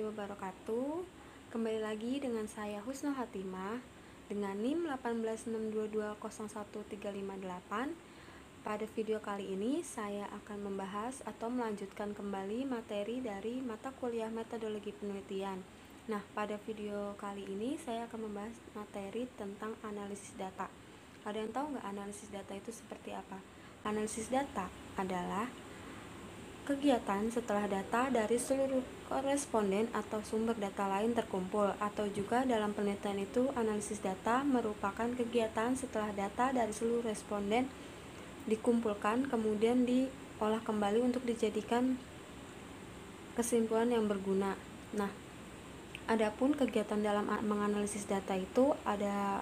wabarakatuh. Kembali lagi dengan saya Husnul Hatimah dengan NIM 186220138. Pada video kali ini saya akan membahas atau melanjutkan kembali materi dari mata kuliah metodologi penelitian. Nah, pada video kali ini saya akan membahas materi tentang analisis data. Ada yang tahu nggak analisis data itu seperti apa? Analisis data adalah kegiatan setelah data dari seluruh koresponden atau sumber data lain terkumpul, atau juga dalam penelitian itu analisis data merupakan kegiatan setelah data dari seluruh responden dikumpulkan kemudian diolah kembali untuk dijadikan kesimpulan yang berguna. Nah, adapun kegiatan dalam menganalisis data itu ada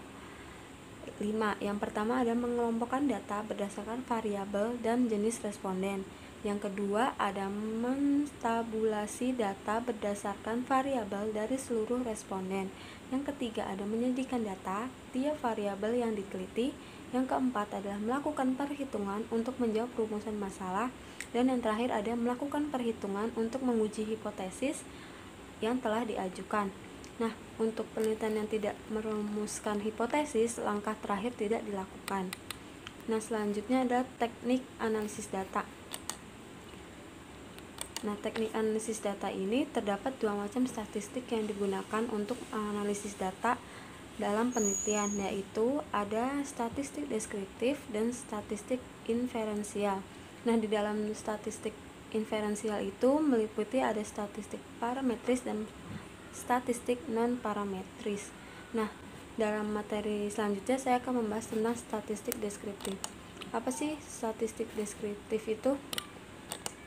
5. Yang pertama ada mengelompokkan data berdasarkan variabel dan jenis responden. Yang kedua ada mentabulasi data berdasarkan variabel dari seluruh responden. Yang ketiga ada menyajikan data tiap variabel yang diteliti. Yang keempat adalah melakukan perhitungan untuk menjawab rumusan masalah. Dan yang terakhir ada melakukan perhitungan untuk menguji hipotesis yang telah diajukan. Nah, untuk penelitian yang tidak merumuskan hipotesis, langkah terakhir tidak dilakukan. Nah, selanjutnya ada teknik analisis data. Nah, teknik analisis data ini terdapat 2 macam statistik yang digunakan untuk analisis data dalam penelitian, yaitu ada statistik deskriptif dan statistik inferensial. Nah, di dalam statistik inferensial itu meliputi ada statistik parametris dan statistik non-parametris. Nah, dalam materi selanjutnya saya akan membahas tentang statistik deskriptif. Apa sih statistik deskriptif itu?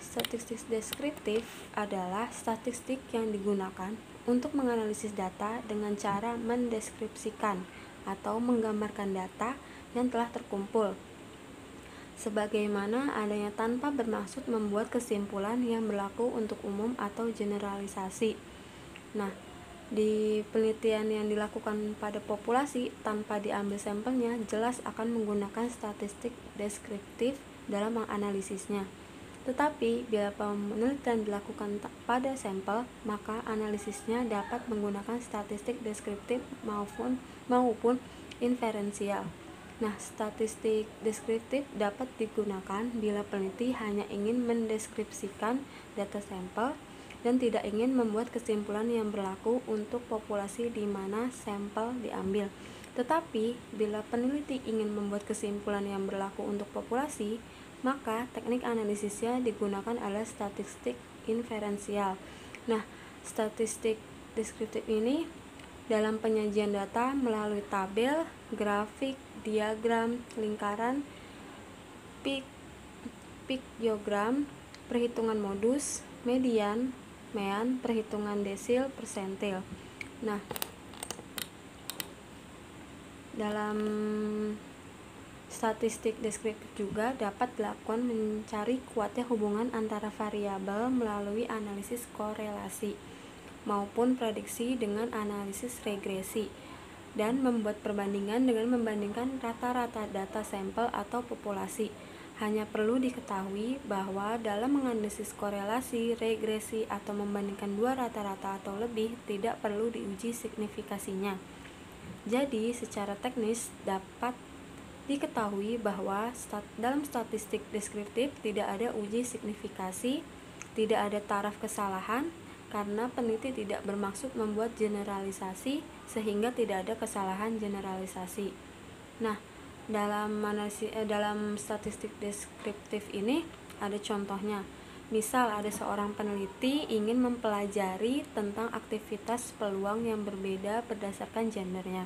Statistik deskriptif adalah statistik yang digunakan untuk menganalisis data dengan cara mendeskripsikan atau menggambarkan data yang telah terkumpul, sebagaimana adanya tanpa bermaksud membuat kesimpulan yang berlaku untuk umum atau generalisasi. Nah, di penelitian yang dilakukan pada populasi tanpa diambil sampelnya, jelas akan menggunakan statistik deskriptif dalam menganalisisnya. Tetapi bila penelitian dilakukan pada sampel, maka analisisnya dapat menggunakan statistik deskriptif maupun inferensial. Nah, statistik deskriptif dapat digunakan bila peneliti hanya ingin mendeskripsikan data sampel dan tidak ingin membuat kesimpulan yang berlaku untuk populasi di mana sampel diambil. Tetapi bila peneliti ingin membuat kesimpulan yang berlaku untuk populasi, maka teknik analisisnya digunakan adalah statistik inferensial. Nah, statistik deskriptif ini dalam penyajian data melalui tabel, grafik, diagram, lingkaran, piktogram, perhitungan modus, median, mean, perhitungan desil, persentil. Nah, dalam statistik deskriptif juga dapat dilakukan mencari kuatnya hubungan antara variabel melalui analisis korelasi maupun prediksi dengan analisis regresi, dan membuat perbandingan dengan membandingkan rata-rata data sampel atau populasi. Hanya perlu diketahui bahwa dalam menganalisis korelasi, regresi, atau membandingkan dua rata-rata atau lebih, tidak perlu diuji signifikasinya. Jadi, secara teknis dapat diketahui bahwa dalam statistik deskriptif tidak ada uji signifikasi, tidak ada taraf kesalahan, karena peneliti tidak bermaksud membuat generalisasi sehingga tidak ada kesalahan generalisasi. Nah, dalam statistik deskriptif ini ada contohnya. Misal ada seorang peneliti ingin mempelajari tentang aktivitas peluang yang berbeda berdasarkan gendernya.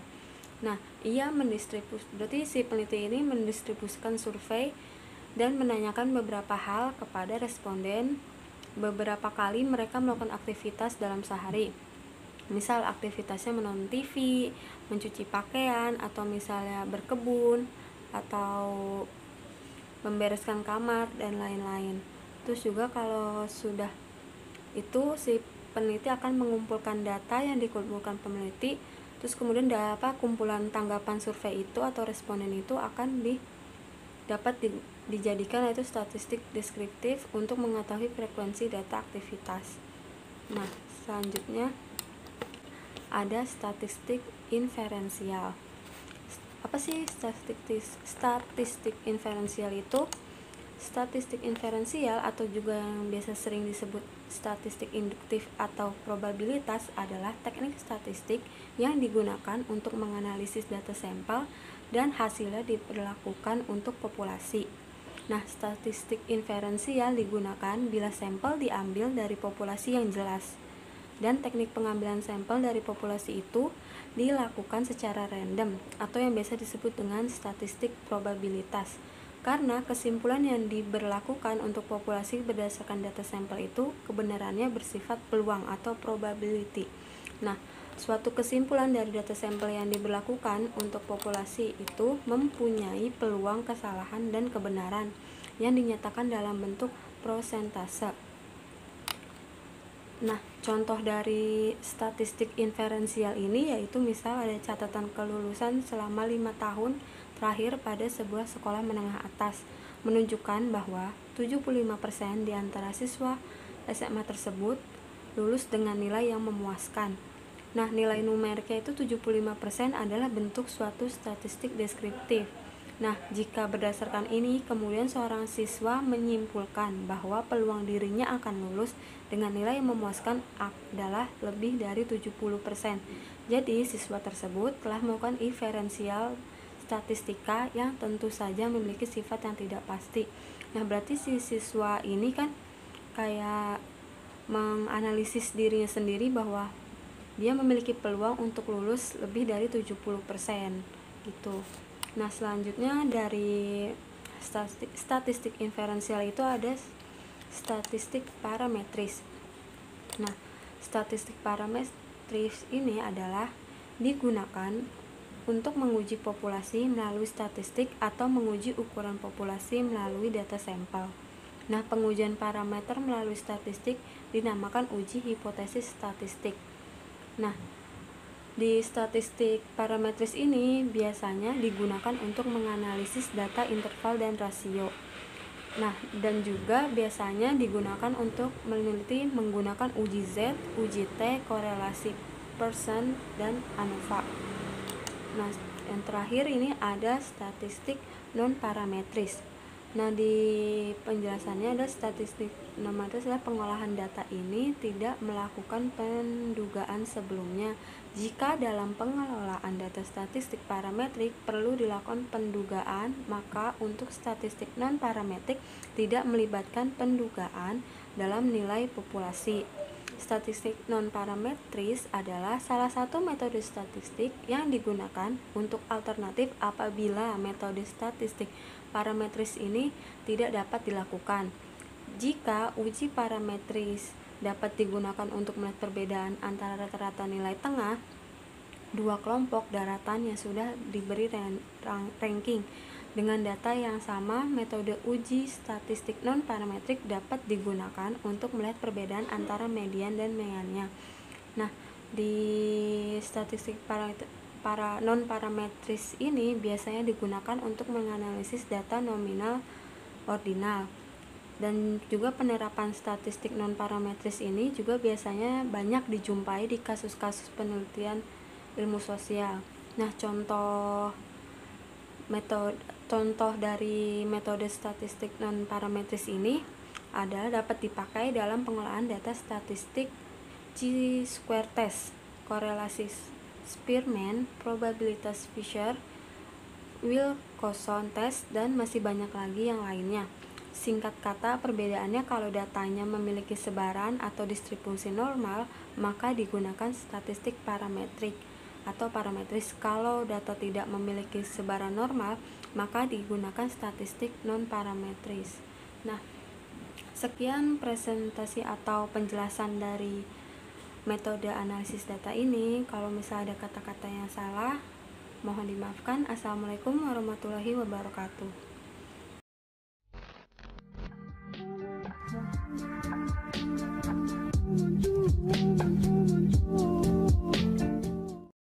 Nah, berarti si peneliti ini mendistribusikan survei dan menanyakan beberapa hal kepada responden. Beberapa kali mereka melakukan aktivitas dalam sehari. Misal aktivitasnya menonton TV, mencuci pakaian, atau misalnya berkebun, atau membereskan kamar, dan lain-lain. Terus juga kalau sudah itu, si peneliti akan mengumpulkan data yang dikumpulkan peneliti. Terus kemudian kumpulan tanggapan survei itu atau responden itu akan dapat dijadikan yaitu statistik deskriptif untuk mengetahui frekuensi data aktivitas. Nah, selanjutnya ada statistik inferensial. Apa sih statistik inferensial itu? Statistik inferensial atau juga yang biasa sering disebut statistik induktif atau probabilitas adalah teknik statistik yang digunakan untuk menganalisis data sampel dan hasilnya diberlakukan untuk populasi. Nah, statistik inferensial digunakan bila sampel diambil dari populasi yang jelas dan teknik pengambilan sampel dari populasi itu dilakukan secara random atau yang biasa disebut dengan statistik probabilitas. Karena kesimpulan yang diberlakukan untuk populasi berdasarkan data sampel itu kebenarannya bersifat peluang atau probability. Nah, suatu kesimpulan dari data sampel yang diberlakukan untuk populasi itu mempunyai peluang kesalahan dan kebenaran yang dinyatakan dalam bentuk prosentase. Nah, contoh dari statistik inferensial ini yaitu misal ada catatan kelulusan selama 5 tahun terakhir pada sebuah sekolah menengah atas menunjukkan bahwa 75% di antara siswa SMA tersebut lulus dengan nilai yang memuaskan. Nah, nilai numeriknya itu 75% adalah bentuk suatu statistik deskriptif. Nah, jika berdasarkan ini, kemudian seorang siswa menyimpulkan bahwa peluang dirinya akan lulus dengan nilai yang memuaskan adalah lebih dari 70%. Jadi, siswa tersebut telah melakukan inferensial statistika yang tentu saja memiliki sifat yang tidak pasti. Nah, berarti si siswa ini kan kayak menganalisis dirinya sendiri bahwa dia memiliki peluang untuk lulus lebih dari 70% gitu. Nah, selanjutnya dari statistik inferensial itu ada statistik parametris. Nah, statistik parametris ini adalah digunakan untuk menguji populasi melalui statistik atau menguji ukuran populasi melalui data sampel. Nah, pengujian parameter melalui statistik dinamakan uji hipotesis statistik. Nah, di statistik parametris ini biasanya digunakan untuk menganalisis data interval dan rasio. Nah, dan juga biasanya digunakan untuk meneliti menggunakan uji Z, uji T, korelasi Pearson, dan ANOVA. Nah, yang terakhir ini ada statistik non-parametris. Nah, di penjelasannya ada statistik non-parametris adalah pengolahan data ini tidak melakukan pendugaan sebelumnya. Jika dalam pengelolaan data statistik parametrik perlu dilakukan pendugaan, maka untuk statistik non-parametrik tidak melibatkan pendugaan dalam nilai populasi. Statistik non-parametris adalah salah satu metode statistik yang digunakan untuk alternatif apabila metode statistik parametris ini tidak dapat dilakukan. Jika uji parametris dapat digunakan untuk melihat perbedaan antara rata-rata nilai tengah dua kelompok daratan yang sudah diberi ranking dengan data yang sama, metode uji statistik non-parametrik dapat digunakan untuk melihat perbedaan antara median dan meannya. Nah, di statistik non-parametris ini biasanya digunakan untuk menganalisis data nominal ordinal. Dan juga penerapan statistik non-parametris ini juga biasanya banyak dijumpai di kasus-kasus penelitian ilmu sosial. Nah, contoh dari metode statistik non-parametris ini adalah dapat dipakai dalam pengolahan data statistik chi-square test, korelasi Spearman, probabilitas Fisher, Wilcoxon test, dan masih banyak lagi yang lainnya. Singkat kata, perbedaannya kalau datanya memiliki sebaran atau distribusi normal, maka digunakan statistik parametrik atau parametris. Kalau data tidak memiliki sebaran normal, maka digunakan statistik non-parametris. Nah, sekian presentasi atau penjelasan dari metode analisis data ini. Kalau misalnya ada kata-kata yang salah, mohon dimaafkan. Assalamualaikum warahmatullahi wabarakatuh.